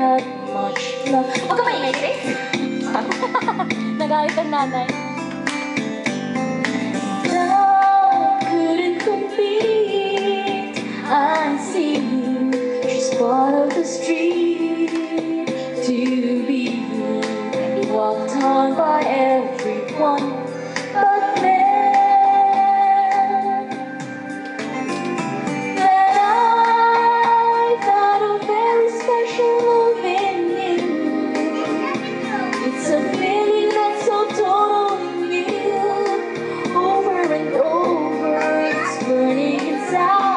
had much love. Huwag ka maingay, Grace. Nagalit ang nanay. Love couldn't compete. I see you, just part of the street. To be walked on by everyone but men. That I found a very special love in you. It's a feeling that's so totally new. Over and over, it's burning inside.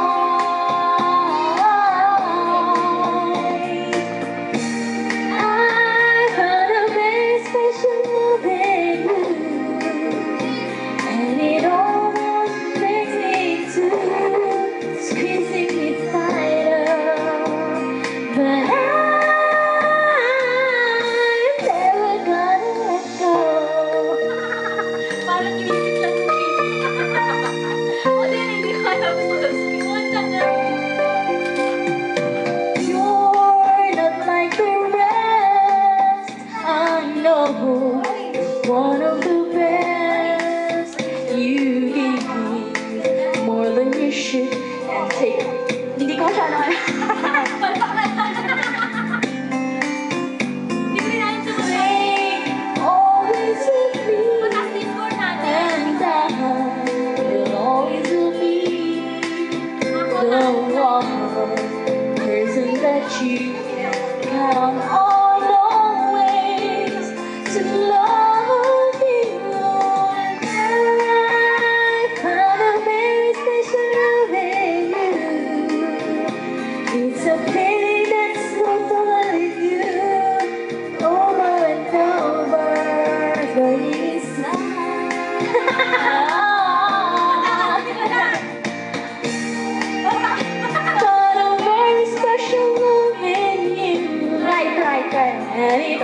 One of the best. You give me more than you should and take. Hindi ko siya naman. Always with me, and I will always be the one person that you can count on. Always to love you, and I found a very special love in you. It's a feeling that's so totally new, over and over, burning inside. Found a very special love in you, right, and it